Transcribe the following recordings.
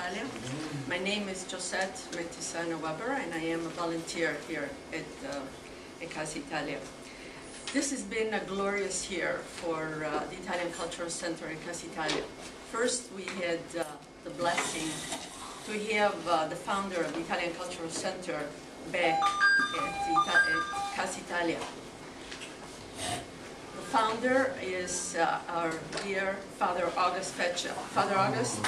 Italia. My name is Josette Mentisano Weber, and I am a volunteer here at Casa Italia. This has been a glorious year for the Italian Cultural Center at Casa Italia. First, we had the blessing to have the founder of the Italian Cultural Center back at Casa Italia. The founder is our dear Father August Vecoli. Father August.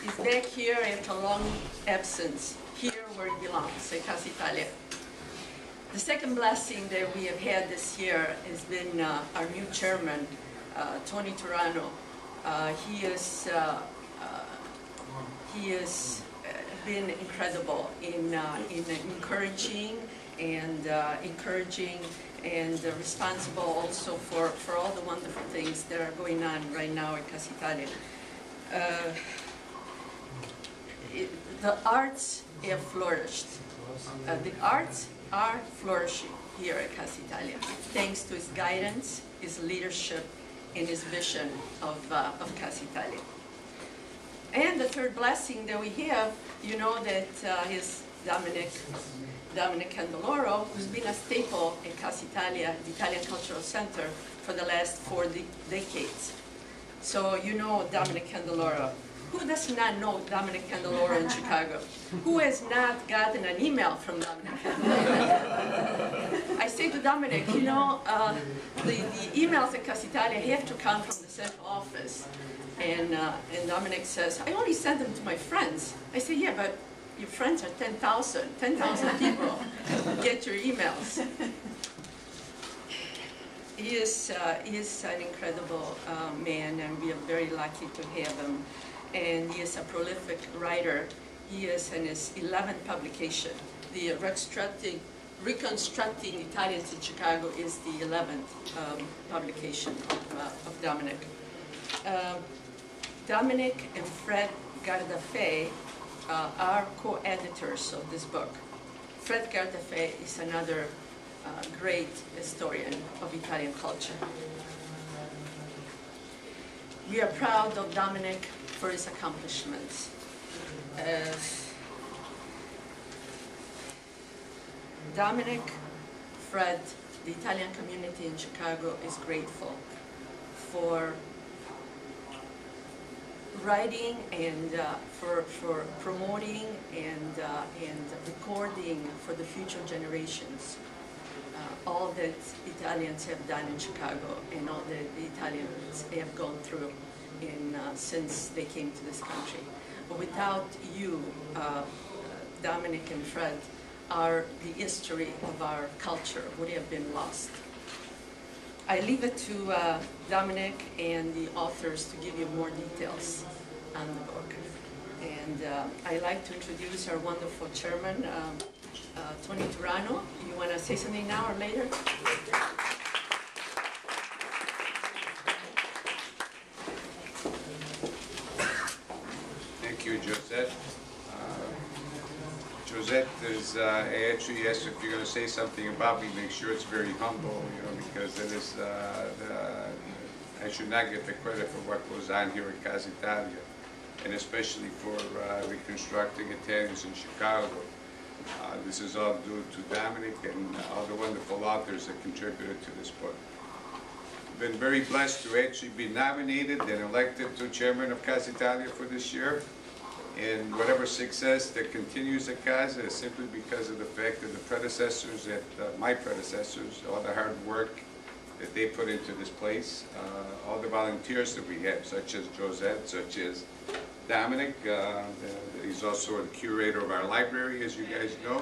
He's back here after a long absence, here where he belongs, at Casa Italia. The second blessing that we have had this year has been our new chairman, Tony Turano. He has been incredible in encouraging and responsible also for all the wonderful things that are going on right now at Casa Italia. The arts have flourished. The arts are flourishing here at Casa Italia, thanks to his guidance, his leadership, and his vision of Casa Italia. And the third blessing that we have, you know that is Dominic Candeloro, who's been a staple in Casa Italia, the Italian Cultural Center, for the last 4 decades. So you know Dominic Candeloro. Who does not know Dominic Candeloro in Chicago? Who has not gotten an email from Dominic Candeloro? I say to Dominic, you know, the emails at Casa Italia have to come from the central office. And Dominic says, I only send them to my friends. I say, yeah, but your friends are 10,000 people get your emails. He is an incredible man, and we are very lucky to have him. And he is a prolific writer. He is in his 11th publication. The Reconstructing Italians in Chicago is the 11th publication of Dominic. Dominic and Fred Gardaphe are co-editors of this book. Fred Gardaphe is another great historian of Italian culture. We are proud of Dominic for his accomplishments. Dominic, Fred, the Italian community in Chicago is grateful for writing and for promoting and recording for the future generations all that Italians have done in Chicago and all that the Italians have gone through since they came to this country. But without you, Dominic and Fred, the history of our culture would have been lost. I leave it to Dominic and the authors to give you more details on the book. And I'd like to introduce our wonderful chairman, Tony Turano. You want to say something now or later? Thank you, Josette. Josette is, I actually asked if you're going to say something about me, make sure it's very humble, you know, because it is, I should not get the credit for what goes on here at Casa Italia, and especially for reconstructing Italians in Chicago. This is all due to Dominic and all the wonderful authors that contributed to this book. I've been very blessed to actually be nominated and elected to chairman of Casa Italia for this year. And whatever success that continues at Casa is simply because of the fact that the predecessors, my predecessors, all the hard work that they put into this place, all the volunteers that we have, such as Josette, such as Dominic. He's also the curator of our library, as you guys know.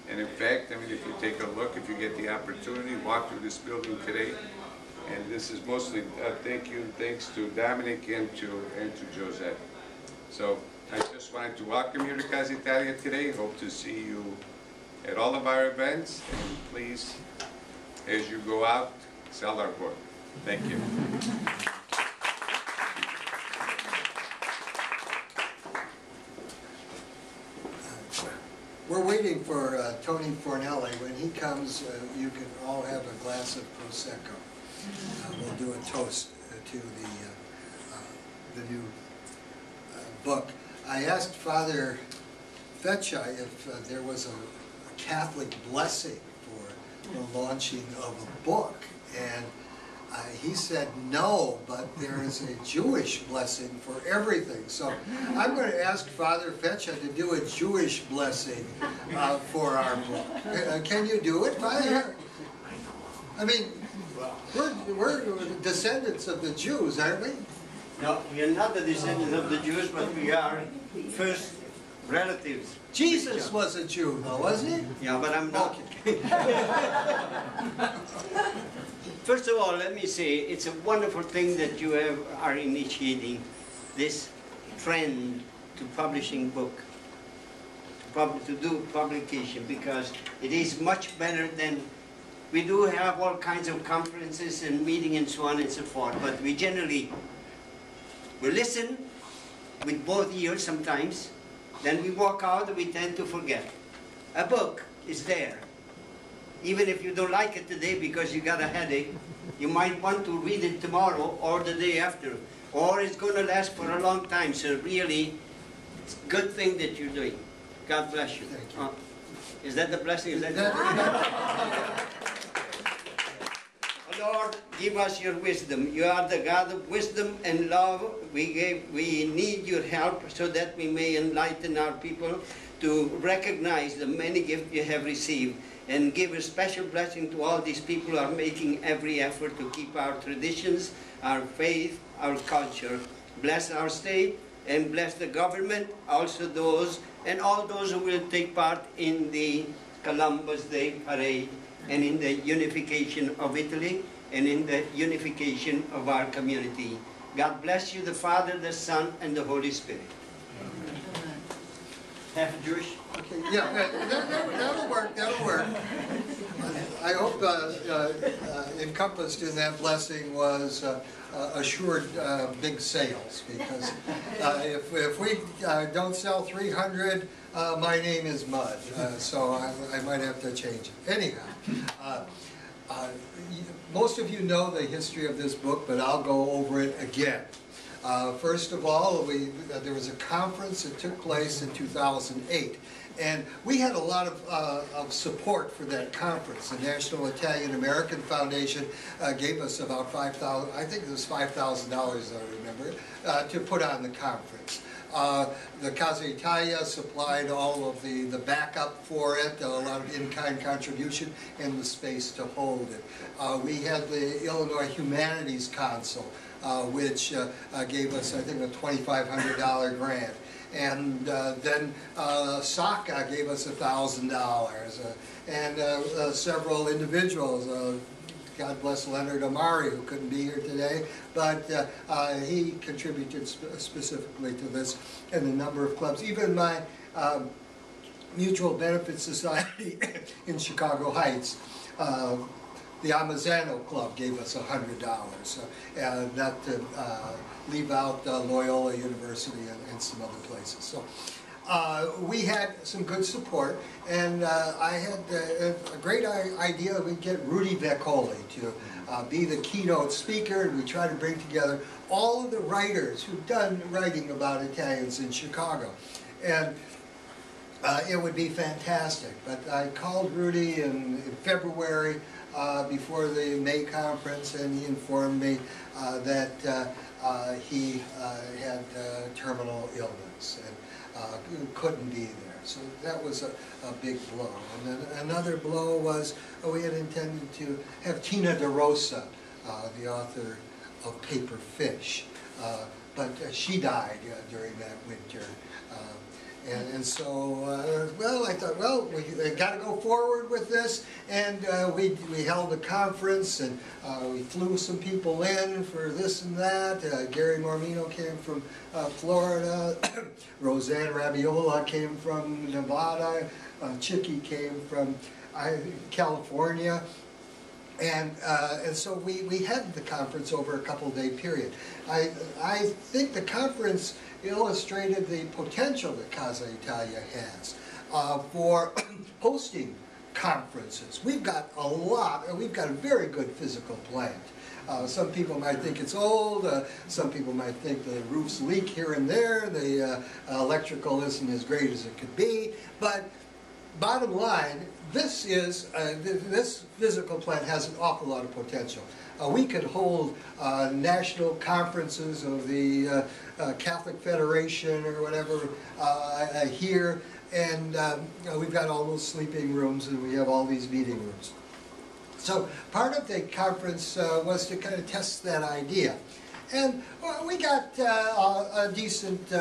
And in fact, I mean, if you take a look, if you get the opportunity, walk through this building today. And this is mostly thanks to Dominic and to Josette. So I just wanted to welcome you to Casa Italia today. Hope to see you at all of our events. And please, as you go out, sell our book. Thank you. We're waiting for Tony Fornelli. When he comes, you can all have a glass of Prosecco. we'll do a toast to the new book. I asked Father Vecchi if there was a Catholic blessing for the launching of a book, and he said no, but there is a Jewish blessing for everything. So I'm going to ask Father Vecchi to do a Jewish blessing for our book. Can you do it, Father? I mean, we're descendants of the Jews, aren't we? No, we are not the descendants of the Jews, but we are first relatives. Jesus was a Jew, though, wasn't he? Yeah, but I'm not. First of all, let me say it's a wonderful thing that you are initiating this trend to publishing book, to do publication, because it is much better than, we do have all kinds of conferences and meetings and so on and so forth, but we generally, we listen with both ears sometimes, then we walk out and we tend to forget. A book is there. Even if you don't like it today because you got a headache, you might want to read it tomorrow or the day after, or it's going to last for a long time. So really, it's a good thing that you're doing. God bless you. Thank you. Is that the blessing? Is that Lord, give us your wisdom. You are the God of wisdom and love. We need your help so that we may enlighten our people to recognize the many gifts you have received, and give a special blessing to all these people who are making every effort to keep our traditions, our faith, our culture. Bless our state and bless the government, also those, and all those who will take part in the Columbus Day Parade and in the unification of Italy and in the unification of our community. God bless you, the Father, the Son, and the Holy Spirit. Half Jewish? Okay, yeah, that'll work, that'll work. I hope encompassed in that blessing was assured big sales, because if we don't sell 300, my name is Mud, so I might have to change it. Anyhow, most of you know the history of this book, but I'll go over it again. First of all, there was a conference that took place in 2008, and we had a lot of support for that conference. The National Italian American Foundation gave us about $5,000, I think it was $5,000, I remember, to put on the conference. The Casa Italia supplied all of the backup for it, a lot of in-kind contribution, and the space to hold it. We had the Illinois Humanities Council, which gave us, I think, a $2,500 grant. And then SACA gave us $1,000, and several individuals, God bless Leonard Amari, who couldn't be here today, but he contributed specifically to this, and a number of clubs. Even my Mutual Benefit Society in Chicago Heights, the Amazzano Club, gave us $100, not to leave out Loyola University and some other places. So we had some good support, and I had a great idea we'd get Rudolph Vecoli to be the keynote speaker, and we tried to bring together all of the writers who've done writing about Italians in Chicago. And it would be fantastic. But I called Rudy in February before the May conference, and he informed me that he had terminal illness and couldn't be there. So that was a big blow. And then another blow was we had intended to have Tina DeRosa, the author of Paper Fish, but she died during that winter. And so, well, I thought, well, we got to go forward with this, and we held a conference, and we flew some people in for this and that. Gary Mormino came from Florida, Roseanne Rabiola came from Nevada, Chicky came from California. And so we had the conference over a couple-day period. I think the conference illustrated the potential that Casa Italia has for hosting conferences. We've got a lot, we've got a very good physical plant. Some people might think it's old, some people might think the roofs leak here and there, the electrical isn't as great as it could be, but bottom line, this physical plant has an awful lot of potential. We could hold national conferences of the Catholic Federation or whatever here, and we've got all those sleeping rooms and we have all these meeting rooms. So part of the conference was to kind of test that idea. And we got a decent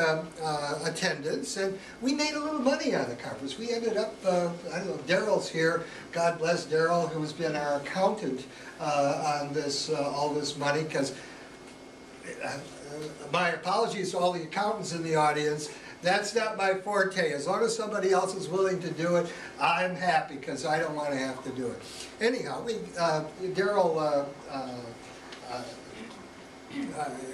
attendance, and we made a little money on the conference. We ended up, I don't know, Daryl's here, God bless Daryl, who's been our accountant on this, all this money, because my apologies to all the accountants in the audience. That's not my forte. As long as somebody else is willing to do it, I'm happy, because I don't want to have to do it. Anyhow, Daryl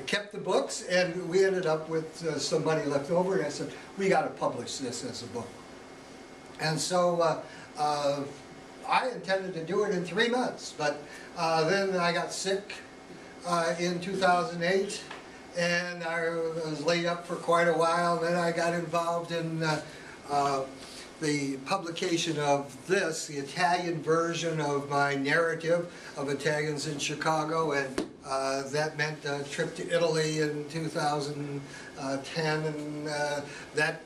kept the books, and we ended up with some money left over, and I said, we got to publish this as a book. And so I intended to do it in 3 months, but then I got sick in 2008, and I was laid up for quite a while. Then I got involved in the publication of this, the Italian version of my narrative of Italians in Chicago, and that meant a trip to Italy in 2010, and that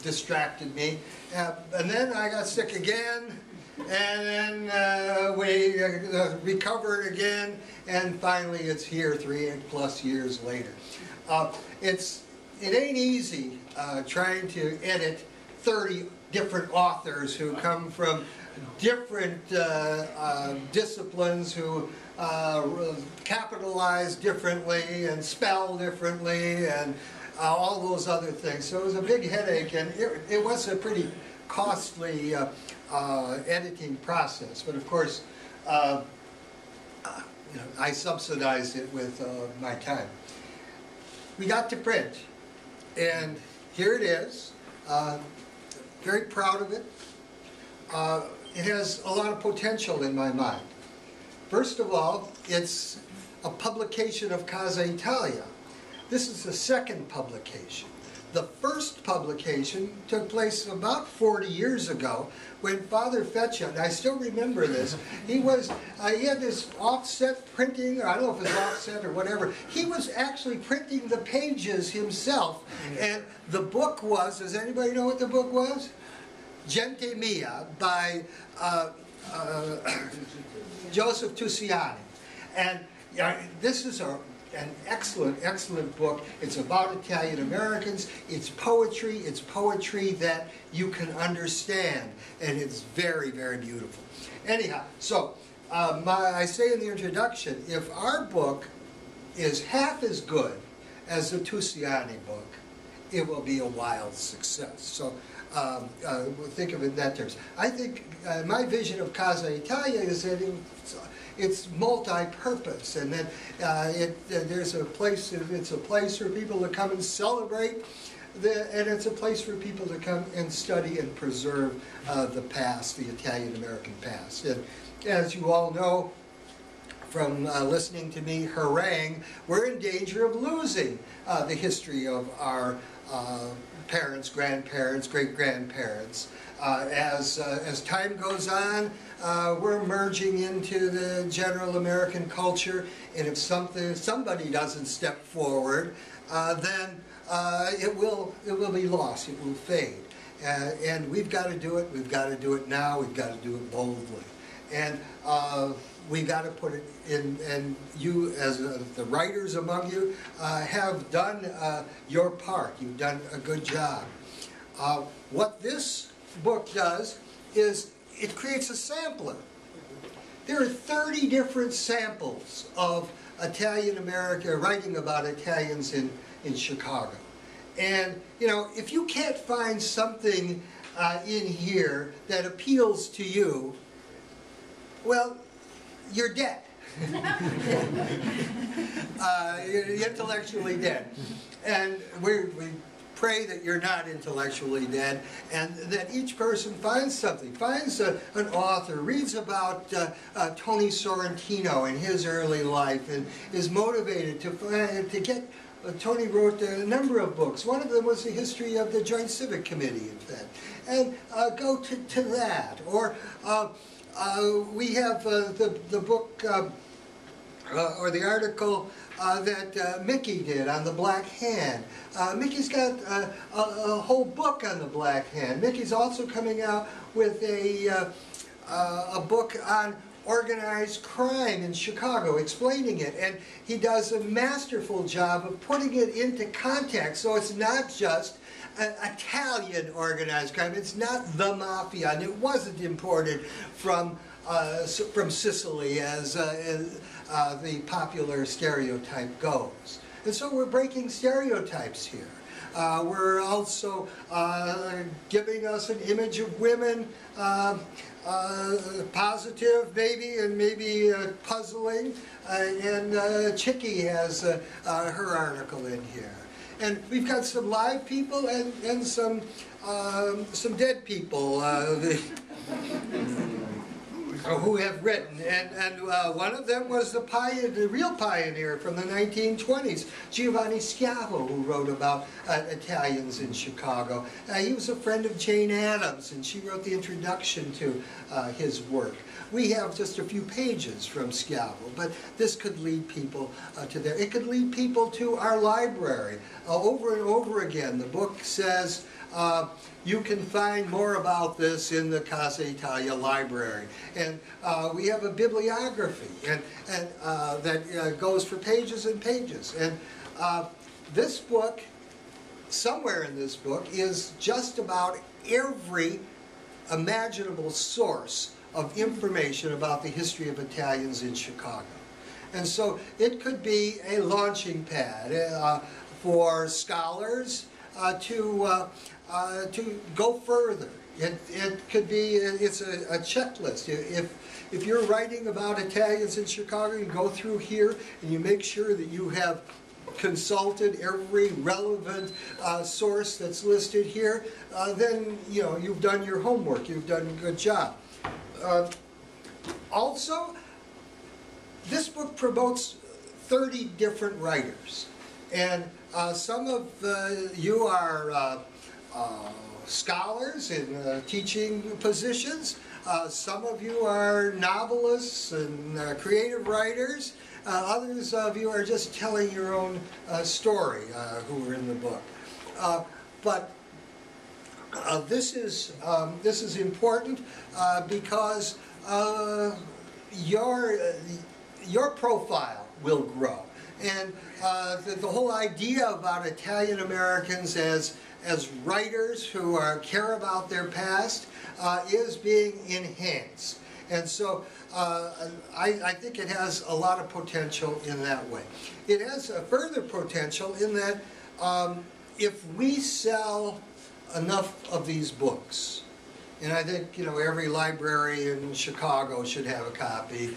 distracted me. And then I got sick again, and then we recovered again, and finally it's here 3+ years later. It ain't easy trying to edit 30 different authors who come from different disciplines, who capitalize differently and spell differently and all those other things. So it was a big headache, and it was a pretty costly editing process. But of course, I subsidized it with my time. We got to print, and here it is. Very proud of it. It has a lot of potential in my mind. First of all, it's a publication of Casa Italia. This is the second publication. The first publication took place about 40 years ago when Father Feccia, and I still remember this, he had this offset printing, or I don't know if it was offset or whatever. He was actually printing the pages himself, and the book was, does anybody know what the book was? Gente Mia by Joseph Tusiani. And this is an excellent book. It's about Italian Americans. It's poetry that you can understand, and it's very, very beautiful. Anyhow, so I say in the introduction, if our book is half as good as the Tusiani book, it will be a wild success. So think of it in that terms. I think my vision of Casa Italia is that it's multi-purpose, and that it's a place for people to come and celebrate, and it's a place for people to come and study and preserve the past, the Italian-American past. And as you all know from listening to me harangue, we're in danger of losing the history of our parents, grandparents, great-grandparents. As time goes on, we're merging into the general American culture, and if somebody doesn't step forward, then it will be lost. It will fade. And we've got to do it. We've got to do it now. We've got to do it boldly. And we've got to put it in, and you, as the writers among you, have done your part. You've done a good job. What this book does is it creates a sampler. There are 30 different samples of Italian America, writing about Italians in Chicago. And, if you can't find something in here that appeals to you, well, you're dead. You're intellectually dead. And we pray that you're not intellectually dead, and that each person finds something, finds an author, reads about Tony Sorrentino and his early life, and is motivated to get. Tony wrote a number of books. One of them was the history of the Joint Civic Committee, in fact. And go to that. Or we have the book or the article that Mickey did on the Black Hand. Mickey's got a whole book on the Black Hand. Mickey's also coming out with a book on organized crime in Chicago, explaining it, and he does a masterful job of putting it into context, so it's not just Italian organized crime, it's not the mafia, and it wasn't imported from Sicily as the popular stereotype goes. And so we're breaking stereotypes here. We're also giving us an image of women, positive maybe, and maybe puzzling, and Chicky has her article in here. And we've got some live people and some dead people who have written, and one of them was the real pioneer from the 1920s, Giovanni Schiavo, who wrote about Italians in Chicago. He was a friend of Jane Addams, and she wrote the introduction to his work. We have just a few pages from Schiavo, but this could lead people to there. It could lead people to our library. Over and over again, the book says, you can find more about this in the Casa Italia library. And we have a bibliography and that goes for pages and pages. And this book, somewhere in this book, is just about every imaginable source of information about the history of Italians in Chicago. And so it could be a launching pad for scholars to go further. It could be, it's a checklist. If you're writing about Italians in Chicago, you go through here and you make sure that you have consulted every relevant source that's listed here, then you've done your homework, you've done a good job. Also, this book promotes 30 different writers, and some of you are scholars in teaching positions. Some of you are novelists and creative writers. Others of you are just telling your own story who are in the book. But this is important because your profile will grow, and the whole idea about Italian Americans as writers who care about their past is being enhanced. And so I think it has a lot of potential in that way. It has a further potential in that if we sell enough of these books, and I think every library in Chicago should have a copy,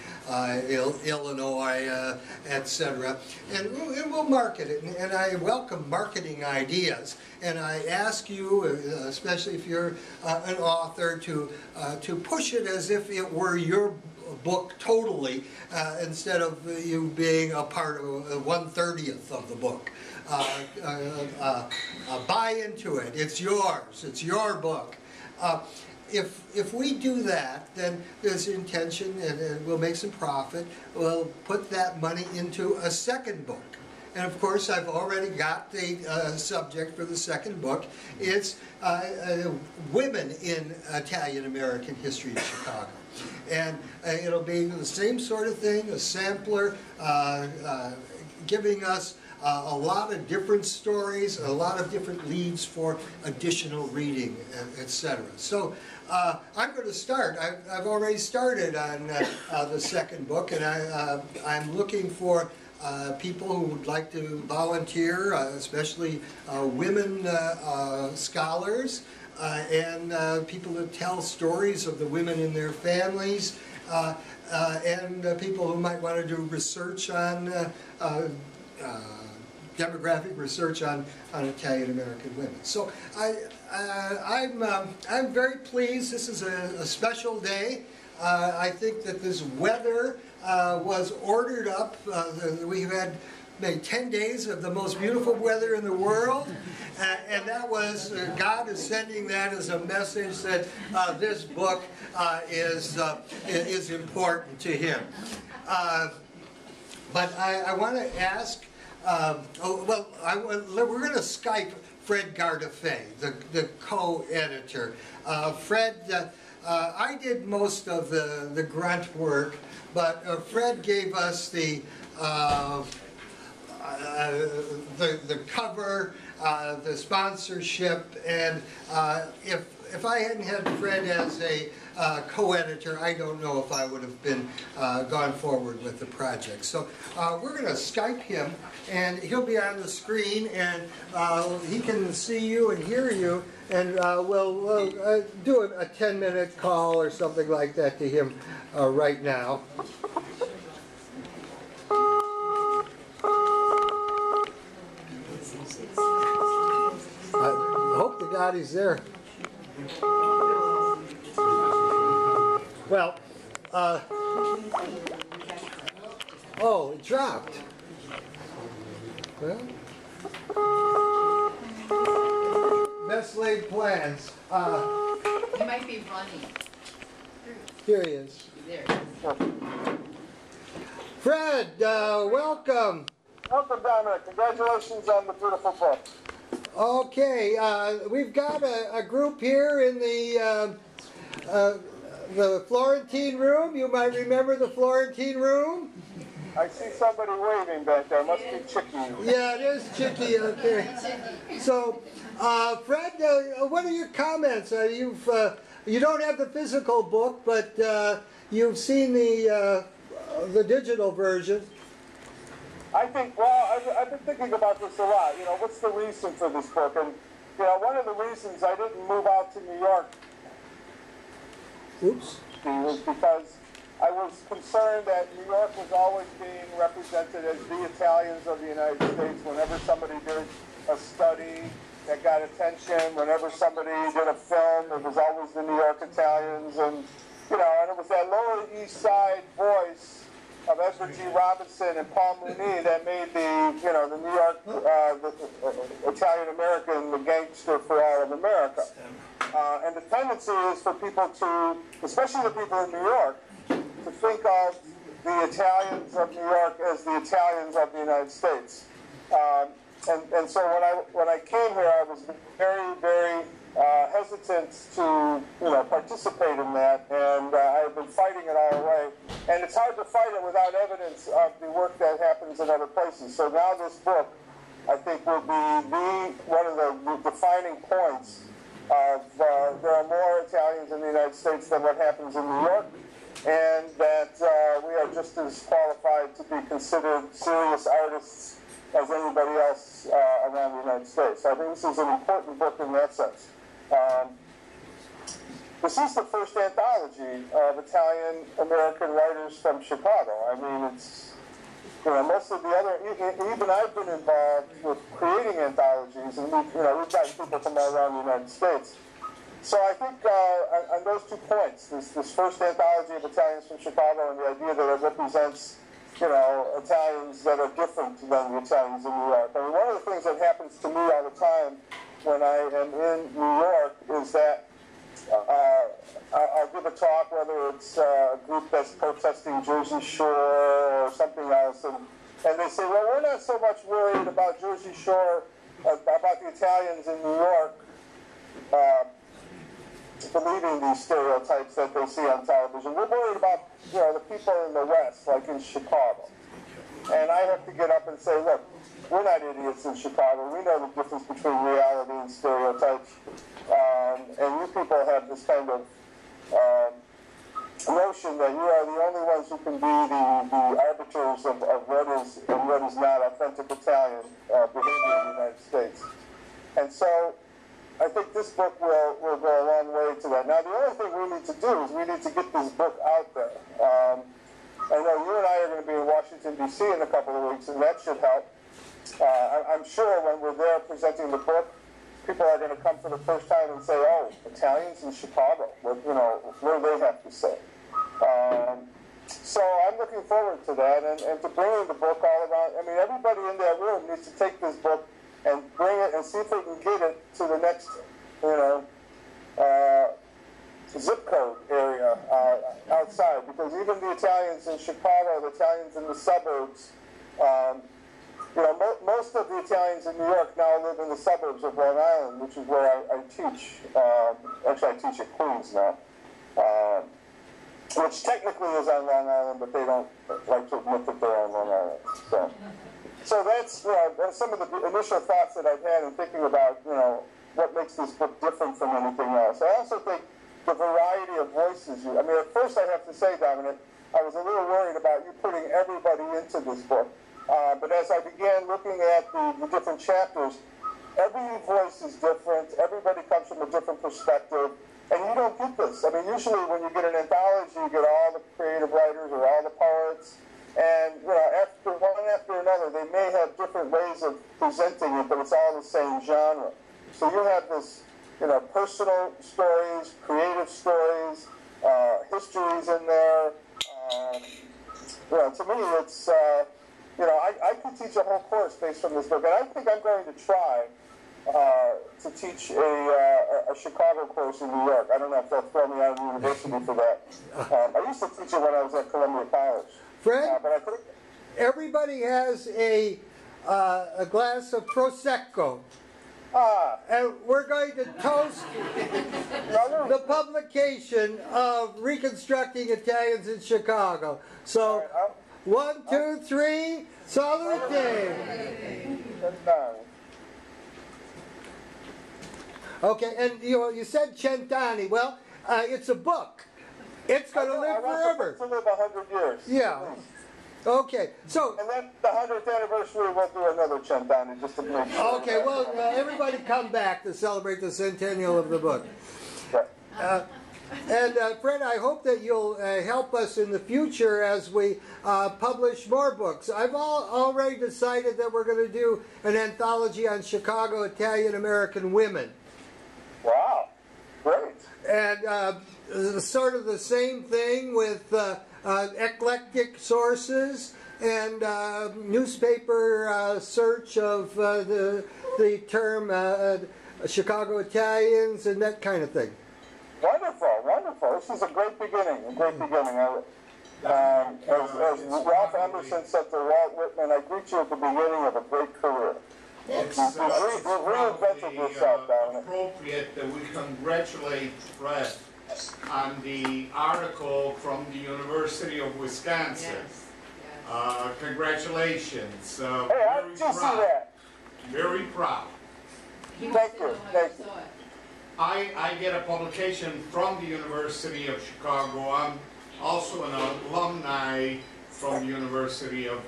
Illinois, etc. And we'll market it. And I welcome marketing ideas. And I ask you, especially if you're an author, to push it as if it were your book totally, instead of you being a part of 1/30th of the book. Buy into it. It's yours. It's your book. If we do that, then there's intention, and we'll make some profit. We'll put that money into a second book. And of course, I've already got the subject for the second book. It's women in Italian American history of Chicago. And it'll be the same sort of thing, a sampler, giving us a lot of different stories, a lot of different leads for additional reading, etc. So I'm going to start. I've already started on the second book, and I'm looking for people who would like to volunteer, especially women scholars, and people that tell stories of the women in their families, and people who might want to do research on demographic research on Italian American women. So I'm very pleased. This is a special day. I think that this weather was ordered up. We've had maybe 10 days of the most beautiful weather in the world, and that was, God is sending that as a message that this book is important to Him. But I want to ask, we're going to Skype Fred Gardaphe, the co-editor. Fred, I did most of the grunt work, but Fred gave us the cover, the sponsorship, and if I hadn't had Fred as a co-editor, I don't know if I would have been gone forward with the project. So we're going to Skype him, and he'll be on the screen, and he can see you and hear you, and we'll do a 10-minute call or something like that to him right now. I hope to God he's there. Well, oh, it dropped. Well, best laid plans. He might be running. Here he is. There. Fred, welcome. Welcome, Dominic. Congratulations on the beautiful book. Okay, we've got a group here in the Florentine room. You might remember the Florentine room. I see somebody waving back there. Must be Chicky. Yeah, it is Chicky. Okay. So, Fred, what are your comments? You don't have the physical book, but you've seen the digital version. I think, well, I've been thinking about this a lot. You know, what's the reason for this book? And, you know, one of the reasons I didn't move out to New York was because I was concerned that New York was always being represented as the Italians of the United States. Whenever somebody did a study that got attention, whenever somebody did a film, it was always the New York Italians. And, you know, and it was that Lower East Side voice of Edward G. Robinson and Paul Mooney that made the, you know, the New York Italian American the gangster for all of America. And the tendency is for people to, especially the people in New York, to think of the Italians of New York as the Italians of the United States. And so when I came here, I was very, very hesitant to, you know, participate in that, and I've been fighting it all the way. And it's hard to fight it without evidence of the work that happens in other places. So now this book, I think, will be one of the defining points of there are more Italians in the United States than what happens in New York, and that we are just as qualified to be considered serious artists as anybody else around the United States. So I think this is an important book in that sense. This is the first anthology of Italian-American writers from Chicago. I mean, it's, you know, most of the other, even I've been involved with creating anthologies, and we've gotten people from all around the United States. So I think on those 2 points, this first anthology of Italians from Chicago and the idea that it represents, you know, Italians that are different than the Italians in New York. I mean, one of the things that happens to me all the time when I am in New York is that I'll give a talk, whether it's a group that's protesting Jersey Shore or something else, and they say, well, we're not so much worried about Jersey Shore, about the Italians in New York believing these stereotypes that they see on television. We're worried about, you know, the people in the West, like in Chicago. And I have to get up and say, look, we're not idiots in Chicago. We know the difference between reality and stereotypes. And you people have this kind of notion that you are the only ones who can be the arbiters of what is and what is not authentic Italian behavior in the United States. And so I think this book will go a long way to that. Now, the only thing we need to do is we need to get this book out there. I know you and I are going to be in Washington, D.C. in a couple of weeks, and that should help. I'm sure when we're there presenting the book, people are going to come for the first time and say, "Oh, Italians in Chicago. What do they have to say?" So I'm looking forward to that and to bringing the book all around. I mean, everybody in that room needs to take this book and bring it and see if they can get it to the next, zip code area outside. Because even the Italians in Chicago, the Italians in the suburbs, most of the Italians in New York now live in the suburbs of Long Island, which is where I teach. Actually, I teach at Queens now. Which technically is on Long Island, but they don't like to admit that they're on Long Island. So that's some of the initial thoughts that I've had in thinking about what makes this book different from anything else. I also think the variety of voices. I mean, at first I have to say, Dominic, I was a little worried about you putting everybody into this book. But as I began looking at the different chapters, every voice is different. Everybody comes from a different perspective. And you don't get this. I mean, usually when you get an anthology, you get all the creative writers or all the poets. And, one after another, they may have different ways of presenting it, but it's all the same genre. So you have this, personal stories, creative stories, histories in there. To me, it's, I could teach a whole course based on this book. And I think I'm going to try to teach a Chicago course in New York. I don't know if they'll throw me out of the university for that. I used to teach it when I was at Columbia College. Fred, but I think everybody has a glass of Prosecco. And we're going to toast the publication of Reconstructing Italians in Chicago. So, 1, 2, 3, salute! Okay, and you said Cent'anni. Well, it's a book. It's going to live forever. To live 100 years. Yeah. Okay, so... And then the 100th anniversary, we'll do another Cent'anni just to make sure. Okay, well, everybody come back to celebrate the centennial of the book. And Fred, I hope that you'll help us in the future as we publish more books. I've already decided that we're going to do an anthology on Chicago Italian-American women. Wow, great. And sort of the same thing with eclectic sources and newspaper search of the term Chicago Italians and that kind of thing. Wonderful, wonderful. This is a great beginning, as Ralph Emerson said to Walt Whitman, I greet you at the beginning of a great career. It's appropriate that we congratulate Fred on the article from the University of Wisconsin. Yes. Congratulations. Hey, how did you see that? Very proud. Thank you. Thank you. I get a publication from the University of Chicago. I'm also an alumni from the University of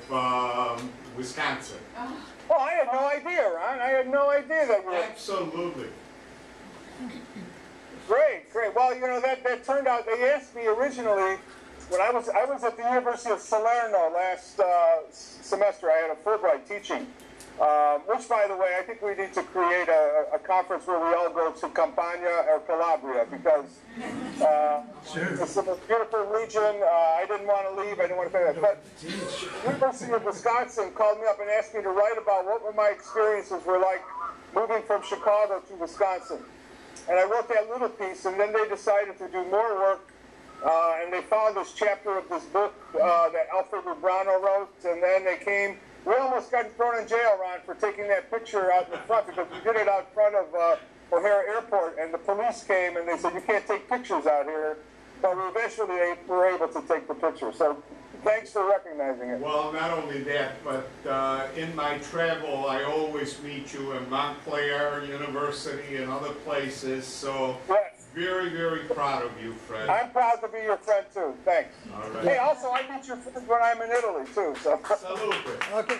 Wisconsin. Oh, I had no idea, Ron. I had no idea that you were... Absolutely. Great, great. Well, that turned out, they asked me originally, when I was at the University of Salerno last semester, I had a Fulbright teaching, which, by the way, I think we need to create a conference where we all go to Campania or Calabria, because it's a beautiful region. I didn't want to leave. I didn't want to pay that. But the University of Wisconsin called me up and asked me to write about what my experiences were like moving from Chicago to Wisconsin. And I wrote that little piece, and then they decided to do more work, and they found this chapter of this book that Alfred Lubrano wrote, and then they came. We almost got thrown in jail, Ron, for taking that picture out in front, because we did it out front of O'Hare Airport, and the police came and they said, you can't take pictures out here. But we eventually were able to take the picture. So thanks for recognizing it. Well, not only that, but in my travel, I always meet you in Montclair University and other places. So yes. Very, very proud of you, Fred. I'm proud to be your friend, too. Thanks. All right. Hey, also, I meet your friends when I'm in Italy, too. So. Salute. Okay.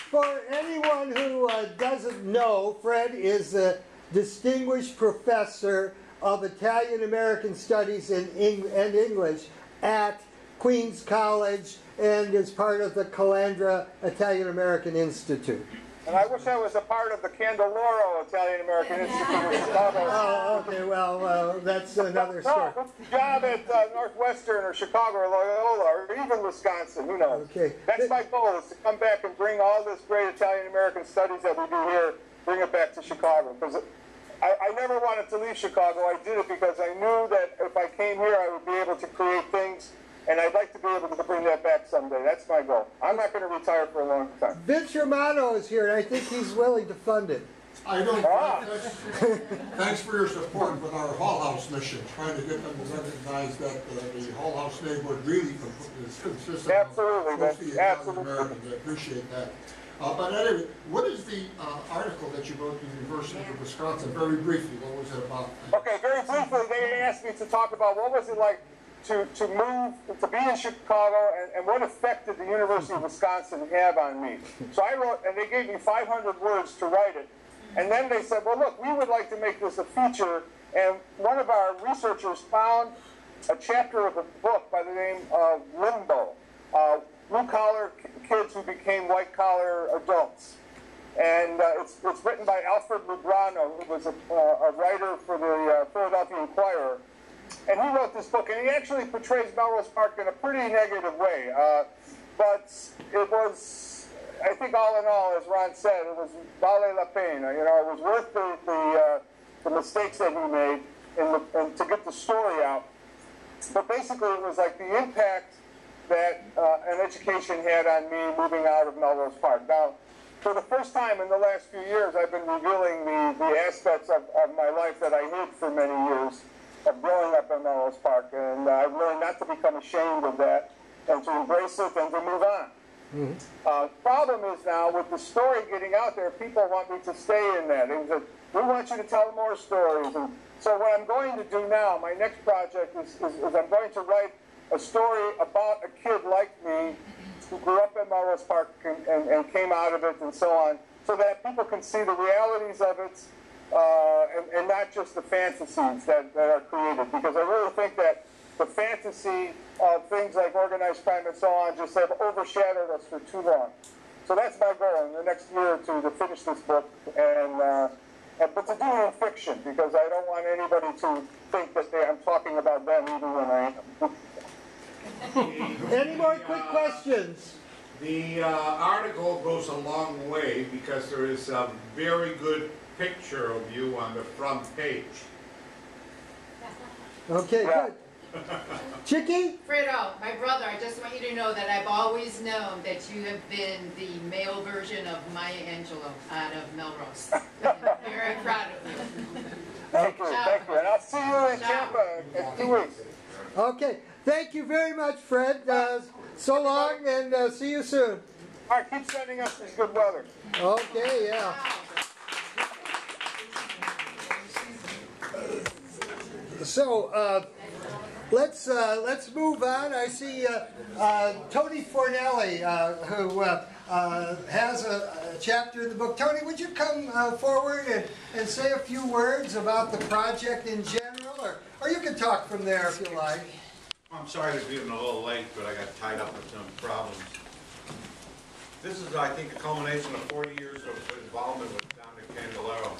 For anyone who doesn't know, Fred is a distinguished professor of Italian-American Studies and English at Queens College and is part of the Calandra Italian-American Institute. And I wish I was a part of the Candeloro Italian American Institute of Chicago. Oh, okay, well, that's another story. No, job at Northwestern or Chicago or Loyola or even Wisconsin, who knows? Okay. That's my goal, is to come back and bring all this great Italian American studies that we do here, bring it back to Chicago. Because I never wanted to leave Chicago. I did it because I knew that if I came here, I would be able to create things. And I'd like to be able to bring that back someday. That's my goal. I'm not going to retire for a long time. Vince Romano is here, and I think he's willing to fund it. I don't. Thanks for your support with our Hall House mission, trying to get them to recognize that the Hall House neighborhood really is consistent. Absolutely, of mostly Italian absolutely. Americans. I appreciate that. But anyway, what is the article that you wrote to the University of Wisconsin? Very briefly, what was it about? Okay, very briefly, they asked me to talk about what was it like to move, to be in Chicago, and what effect did the University of Wisconsin have on me. So I wrote, and they gave me 500 words to write it. And then they said, well, look, we would like to make this a feature. And one of our researchers found a chapter of a book by the name of Limbo, blue-collar kids who became white-collar adults. And it's written by Alfred Lubrano, who was a writer for the Philadelphia Inquirer. And he wrote this book, and he actually portrays Melrose Park in a pretty negative way. But it was, I think all in all, as Ron said, it was vale la pena. You know, it was worth the mistakes that he made and to get the story out. But basically, it was like the impact that an education had on me moving out of Melrose Park. Now, for the first time in the last few years, I've been revealing the aspects of my life that I hid for many years, of growing up in Melrose Park, and I've learned not to become ashamed of that, and to embrace it and to move on. Problem is now, with the story getting out there, people want me to stay in that. They said, we want you to tell more stories. And so what I'm going to do now, my next project is I'm going to write a story about a kid like me who grew up in Melrose Park and came out of it and so on, so that people can see the realities of it, and not just the fantasies that are created. Because I really think that the fantasy of things like organized crime and so on just have overshadowed us for too long. So that's my goal in the next year or two, to finish this book, but to do it in fiction, because I don't want anybody to think that I'm talking about them even when I am. Any more quick questions? The article goes a long way because there is a very good picture of you on the front page. Okay, good. Chicky? Fredo, my brother, I just want you to know that I've always known that you have been the male version of Maya Angelou out of Melrose. I'm very proud of you. Thank you, thank you. And I'll see you in Tampa in 2 weeks. Okay, thank you very much, Fred. So long, and see you soon. All right, keep sending us this good weather. Okay, yeah. So, let's move on. I see Tony Fornelli, who has a chapter in the book. Tony, would you come forward and say a few words about the project in general, or you can talk from there if you like. I'm sorry to be a little late, but I got tied up with some problems. This is, I think, a culmination of 40 years of involvement with Dominic Candeloro.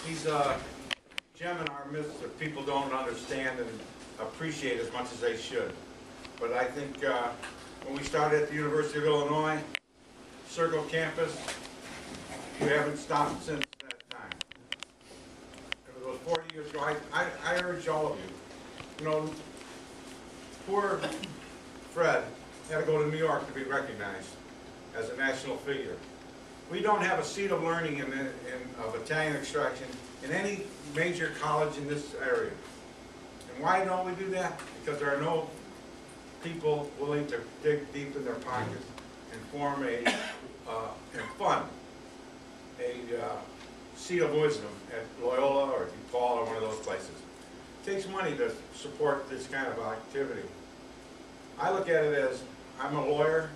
He's a gem in our midst that people don't understand and appreciate as much as they should. But I think when we started at the University of Illinois, Circle Campus, we haven't stopped since that time. It was 40 years ago. I urge all of you, you know, poor Fred had to go to New York to be recognized as a national figure. We don't have a seat of learning of Italian extraction in any major college in this area. And why don't we do that? Because there are no people willing to dig deep in their pockets and form and fund a seat of wisdom at Loyola or DePaul or one of those places. It takes money to support this kind of activity. I look at it as, I'm a lawyer.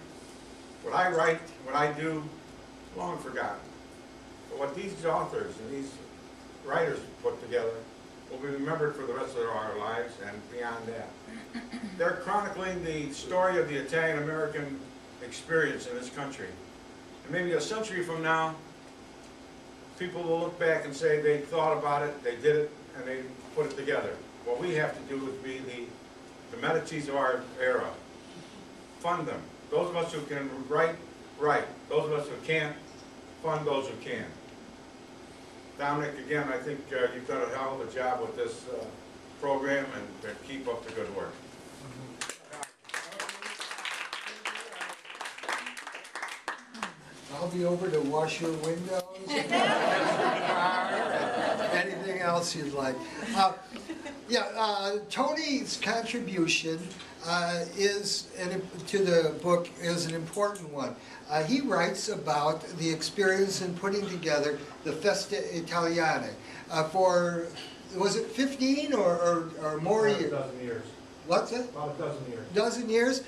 What I write, what I do, long forgotten. But what these authors and these writers put together will be remembered for the rest of our lives and beyond that. They're chronicling the story of the Italian-American experience in this country. And maybe a century from now, people will look back and say they thought about it, they did it, and they put it together. What we have to do is be the Medicis of our era. Fund them. Those of us who can write. Those of us who can't, fund those who can. Dominic, again, I think you've done a hell of a job with this program, and keep up the good work. I'll be over to wash your windows. Anything else you'd like. Tony's contribution to the book is an important one. He writes about the experience in putting together the Festa Italiana for, was it 15 or more years? About a dozen years. What's it? About a dozen years. Dozen years?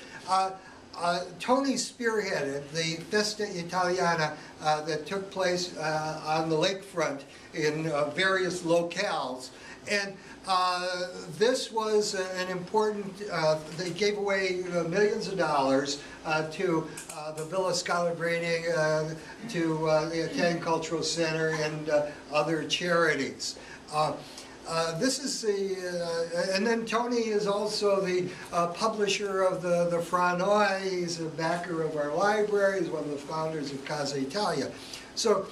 Tony spearheaded the Festa Italiana that took place on the lakefront in various locales. And this was an important, they gave away millions of dollars to the Villa Scalabrini, to the Italian Cultural Center, and other charities. This is the, and then Tony is also the publisher of the Franoi. He's a backer of our library. He's one of the founders of Casa Italia. So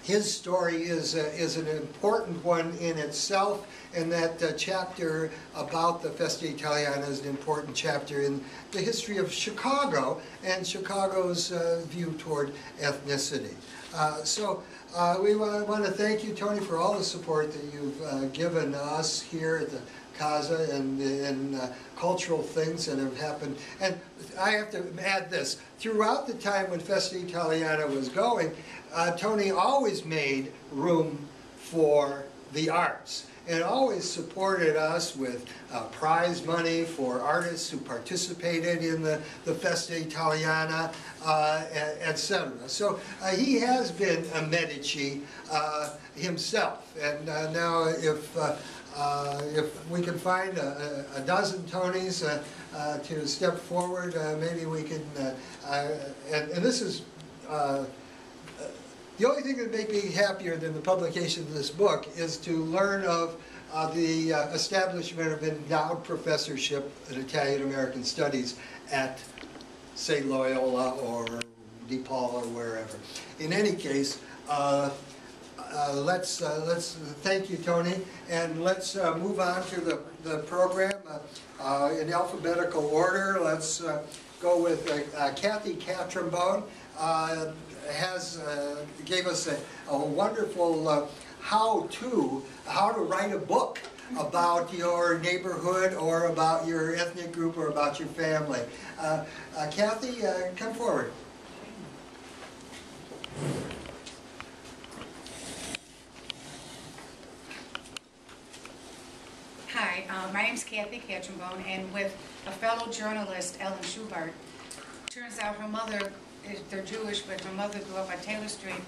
his story is an important one in itself, and that chapter about the Festa Italiana is an important chapter in the history of Chicago and Chicago's view toward ethnicity. We want to thank you, Tony, for all the support that you've given us here at the Casa and cultural things that have happened. And I have to add this. Throughout the time when Festa Italiana was going, Tony always made room for the arts and always supported us with prize money for artists who participated in the Festa Italiana, etc. So he has been a Medici himself, and now if we can find a dozen Tonys to step forward, maybe we can, and this is, the only thing that would make me happier than the publication of this book is to learn of the establishment of endowed professorship in Italian-American Studies at, say, Loyola or DePaul or wherever. In any case, let's thank you, Tony, and let's move on to the program in alphabetical order. Let's go with Kathy Catrombone. Gave us a wonderful how to write a book about your neighborhood or about your ethnic group or about your family. Kathy, come forward. Hi, my name's Kathy Catrombone, and with a fellow journalist, Ellen Schubart. Turns out her mother, they're Jewish, but her mother grew up on Taylor Street,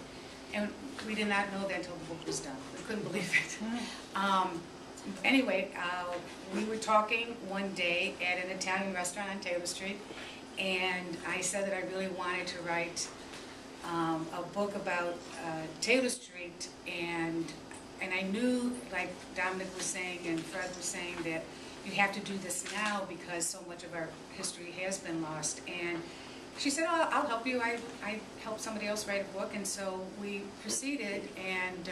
and we did not know that until the book was done. We couldn't believe it. Anyway, we were talking one day at an Italian restaurant on Taylor Street, and I said that I really wanted to write a book about Taylor Street, and I knew, like Dominic was saying and Fred was saying, that you have to do this now because so much of our history has been lost. And she said, "Oh, I'll help you. I helped somebody else write a book." And so we proceeded, and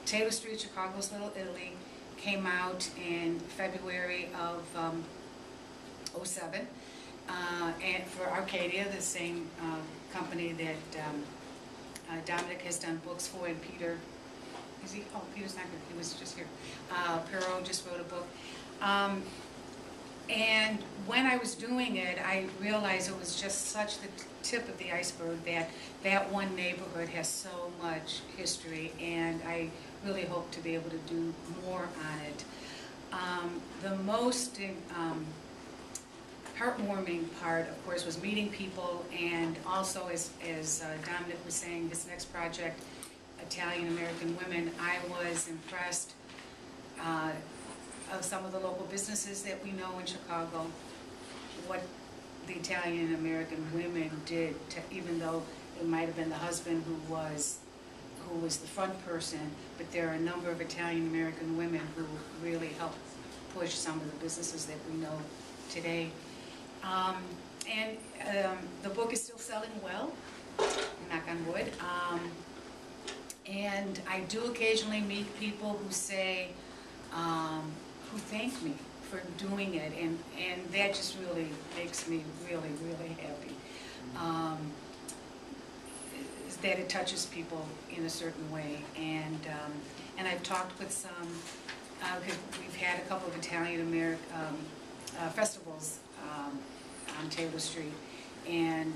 Taylor Street, Chicago's Little Italy, came out in February of '07. And for Arcadia, the same company that Dominic has done books for, and Peter, is he? Oh, Peter's not here. He was just here. Perot just wrote a book. And when I was doing it, I realized it was just such the tip of the iceberg, that one neighborhood has so much history, and I really hope to be able to do more on it. The most heartwarming part, of course, was meeting people, and also, as Dominic was saying, this next project, Italian-American Women, I was impressed of some of the local businesses that we know in Chicago, what the Italian-American women did, even though it might have been the husband who was the front person, but there are a number of Italian-American women who really helped push some of the businesses that we know today. The book is still selling well, knock on wood. And I do occasionally meet people who say, who thank me for doing it, and that just really makes me really, really happy. That it touches people in a certain way, and I've talked with some, because we've had a couple of Italian-American festivals on Taylor Street, and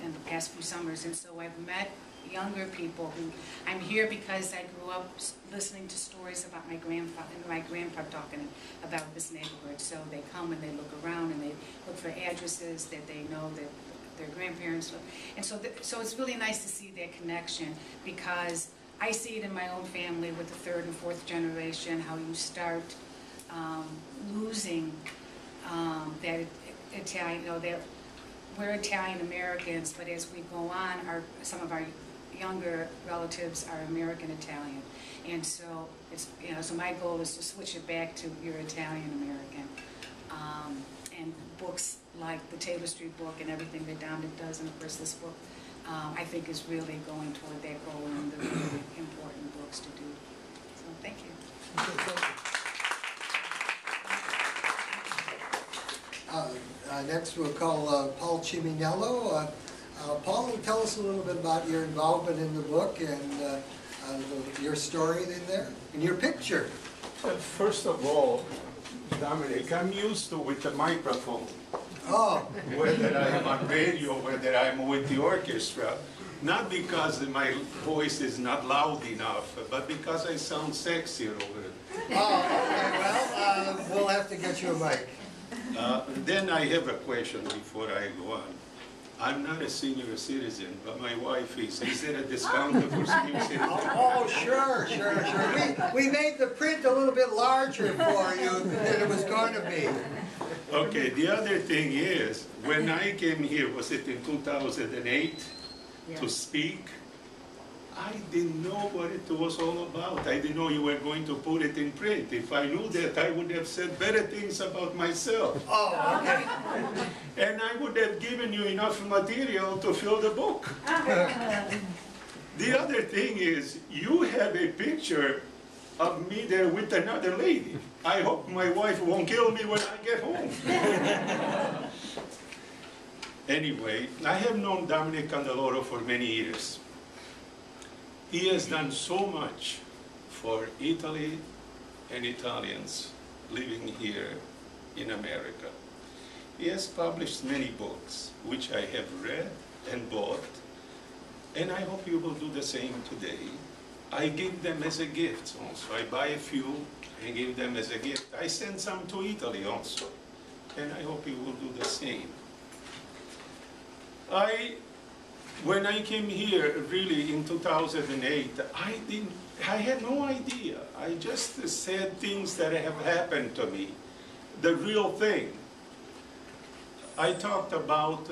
in the past few summers, and so I've met younger people who, I'm here because I grew up listening to stories about my grandpa talking about this neighborhood, so they come and they look around and they look for addresses that they know that their grandparents live. And so it's really nice to see that connection, because I see it in my own family with the third and fourth generation, how you start losing that Italian, that we're Italian Americans, but as we go on, some of our younger relatives are American Italian, and so it's so my goal is to switch it back to you're Italian American, and books like the Taylor Street book and everything that Dominic does, and of course this book, I think is really going toward that goal, and the really important books to do. So thank you. Next we'll call Paul Ciminello. Paul, tell us a little bit about your involvement in the book and your story in there, and your picture. First of all, Dominic, I'm used to with the microphone. Oh. Whether I'm on radio, whether I'm with the orchestra, not because my voice is not loud enough, but because I sound sexier over it. Oh, okay, well, we'll have to get you a mic. Then I have a question before I go on. I'm not a senior citizen, but my wife is. Is there a discount for senior citizens? Oh, sure. We made the print a little bit larger for you than it was going to be. Okay, the other thing is, when I came here, was it in 2008, to speak? I didn't know what it was all about. I didn't know you were going to put it in print. If I knew that, I would have said better things about myself. Oh, okay. And I would have given you enough material to fill the book. The other thing is, you have a picture of me there with another lady. I hope my wife won't kill me when I get home. Anyway, I have known Dominic Candeloro for many years. He has done so much for Italy and Italians living here in America. He has published many books, which I have read and bought, and I hope you will do the same today. I give them as a gift also. I buy a few and give them as a gift. I send some to Italy also, and I hope you will do the same. When I came here, really in 2008, I had no idea. I just said things that have happened to me, the real thing. I talked about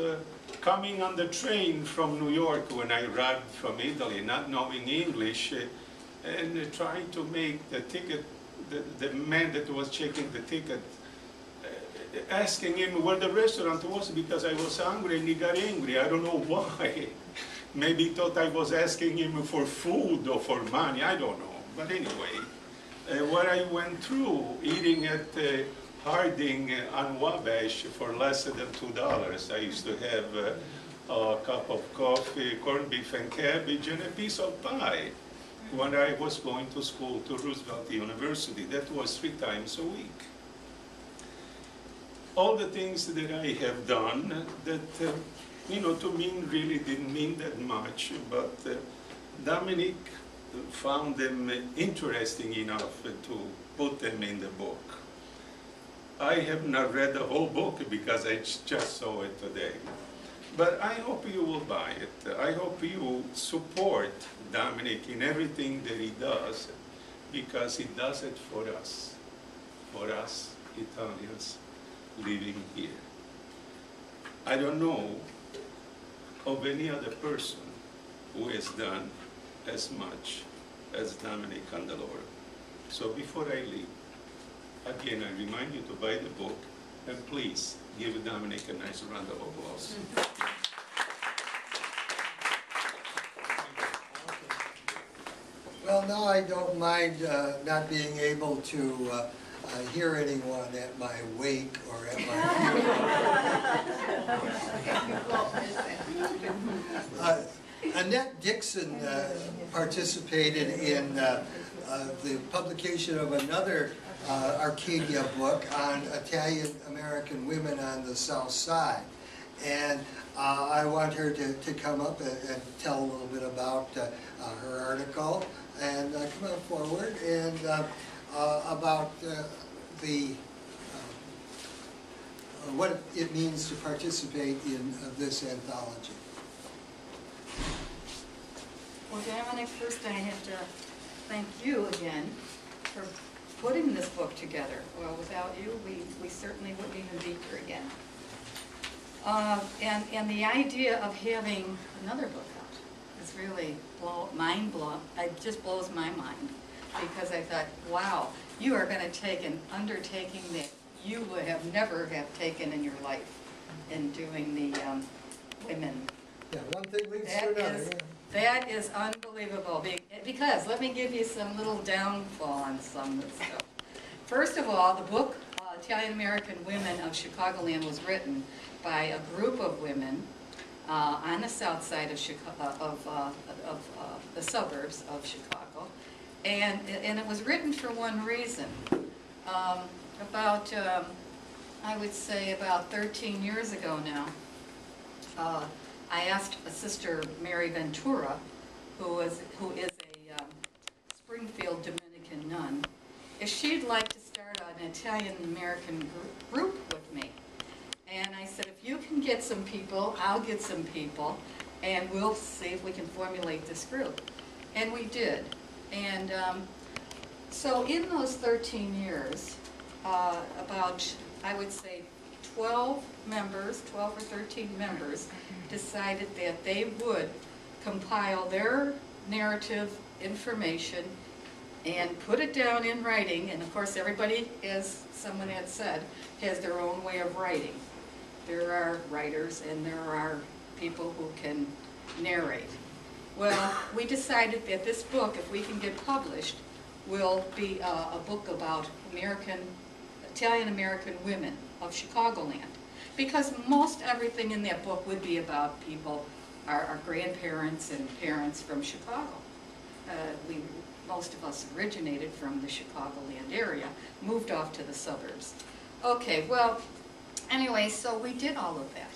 coming on the train from New York when I arrived from Italy, not knowing English, and trying to make the ticket, the man that was checking the ticket, asking him where the restaurant was because I was hungry and he got angry. I don't know why. Maybe he thought I was asking him for food or for money, I don't know. But anyway, what I went through eating at Harding on Wabash for less than $2. I used to have a cup of coffee, corned beef and cabbage, and a piece of pie when I was going to school to Roosevelt University. That was 3 times a week. All the things that I have done that, to me really didn't mean that much, but Dominic found them interesting enough to put them in the book. I have not read the whole book because I just saw it today. But I hope you will buy it. I hope you support Dominic in everything that he does, because he does it for us Italians living here. I don't know of any other person who has done as much as Dominic Candeloro. So before I leave, again, I remind you to buy the book, and please give Dominic a nice round of applause. Well, now I don't mind not being able to hear anyone at my wake or at my Annette Dixon participated in the publication of another Arcadia book on Italian-American women on the South Side. And I want her to come up and tell a little bit about her article, and come on forward, and about what it means to participate in this anthology. Well, Dominic, first I have to thank you again for putting this book together. Well, without you, we certainly wouldn't even be here again. And the idea of having another book out is really mind-blowing. It just blows my mind, because I thought, wow, you are going to take an undertaking that you would have never have taken in your life in doing the women. Yeah, one thing leads to another. That is unbelievable, because let me give you some little downfall on some of this stuff. First of all, the book, Italian-American Women of Chicagoland, was written by a group of women on the south side of Chicago, of the suburbs of Chicago, and it was written for one reason. I would say about 13 years ago now, I asked a sister, Mary Ventura, who is a Springfield Dominican nun, if she'd like to start an Italian-American group with me. And I said, if you can get some people, I'll get some people, and we'll see if we can formulate this group. And we did. And so in those 13 years, about, I would say, 12 or 13 members decided that they would compile their narrative information and put it down in writing. And of course, everybody, as someone had said, has their own way of writing. There are writers and there are people who can narrate. Well, we decided that this book, if we can get published, will be a book about Italian-American women of Chicagoland. Because most everything in that book would be about people, our grandparents and parents from Chicago. Most of us originated from the Chicagoland area, moved off to the suburbs. Okay, well, anyway, so we did all of that.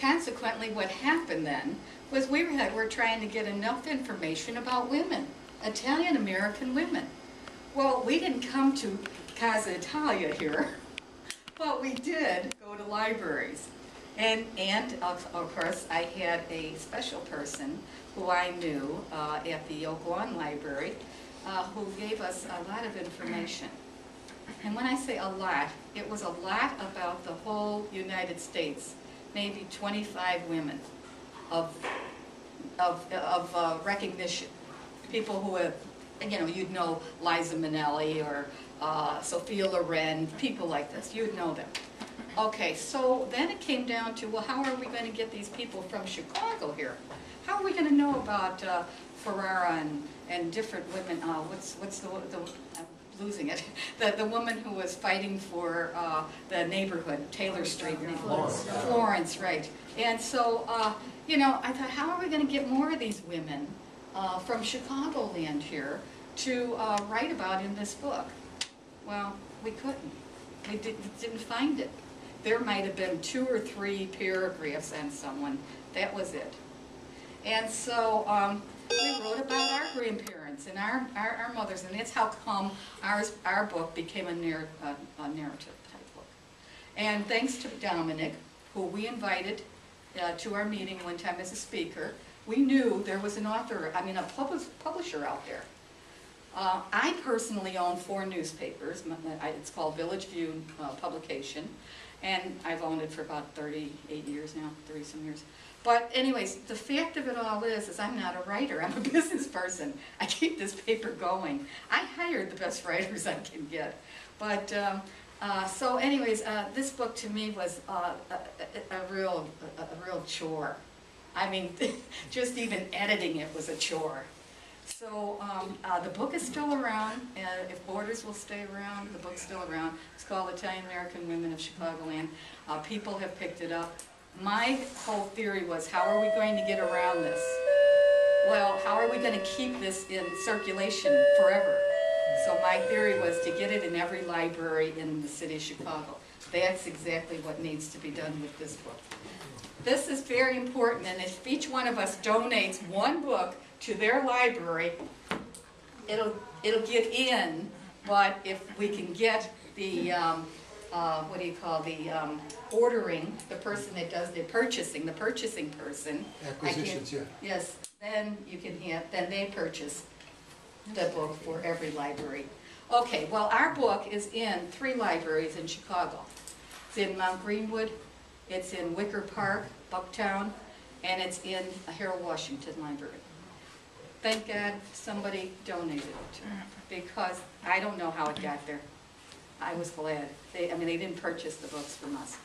Consequently, what happened then was we were trying to get enough information about women, Italian-American women. Well, we didn't come to Casa Italia here, but we did go to libraries. And of course, I had a special person who I knew at the Oakland Library who gave us a lot of information. And when I say a lot, it was a lot about the whole United States, maybe 25 women of recognition. People who have, you'd know Liza Minnelli or Sophia Loren, people like this, you'd know them. Okay, so then it came down to, well, how are we going to get these people from Chicago here? How are we going to know about Ferrara and different women? What's the I'm losing it. The woman who was fighting for the neighborhood, Taylor Street. Florence, right. And so, I thought, how are we going to get more of these women from Chicagoland here to write about in this book? Well, we couldn't. We didn't find it. There might have been 2 or 3 paragraphs on someone. That was it. And so we wrote about our grandparents and our mothers, and that's how come our book became a narrative type book. And thanks to Dominic, who we invited to our meeting one time as a speaker, we knew there was an author, a publisher out there. I personally own 4 newspapers. It's called Village View Publication, and I've owned it for about 38 years now, 30-some years. But anyways, the fact of it all is I'm not a writer, I'm a business person. I keep this paper going. I hired the best writers I can get. But, so anyways, this book to me was a real chore. I mean, just even editing it was a chore. So the book is still around, and if Borders will stay around, the book's still around. It's called Italian American Women of Chicagoland. People have picked it up. My whole theory was, how are we going to get around this? Well, how are we going to keep this in circulation forever? So my theory was to get it in every library in the city of Chicago. That's exactly what needs to be done with this book. This is very important, and if each one of us donates one book to their library, it'll get in, but if we can get the, what do you call, the ordering, the person that does the purchasing person. Acquisitions, yeah. Yes, then you can have, then they purchase the book for every library. Okay, well, our book is in 3 libraries in Chicago. It's in Mount Greenwood, it's in Wicker Park, Bucktown, and it's in Harold Washington Library. Thank God somebody donated it, because I don't know how it got there. I was glad. They didn't purchase the books from us.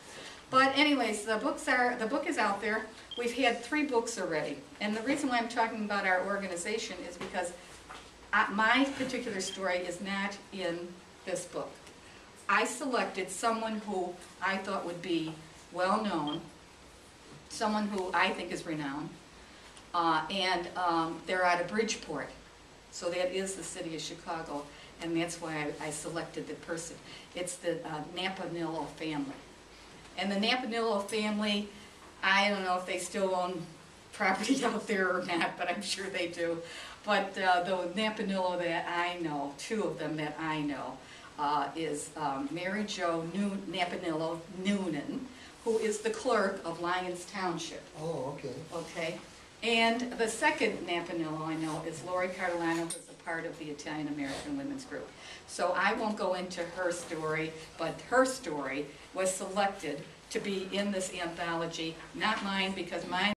But anyways, the book is out there. We've had 3 books already. And the reason why I'm talking about our organization is because my particular story is not in this book. I selected someone who I thought would be well known, someone who I think is renowned, and they're out of Bridgeport. So that is the city of Chicago, and that's why I selected the person. It's the Nampanillo family. And the Nampanillo family, I don't know if they still own property out there or not, but I'm sure they do. But the Nampanillo that I know, 2 of them that I know, is Mary Jo Nampanillo Noonan, who is the clerk of Lyons Township. Oh, okay. Okay. And the second Nampanillo I know is Lori Cardellano, who's a part of the Italian American Women's Group. So I won't go into her story, but her story was selected to be in this anthology, not mine, because mine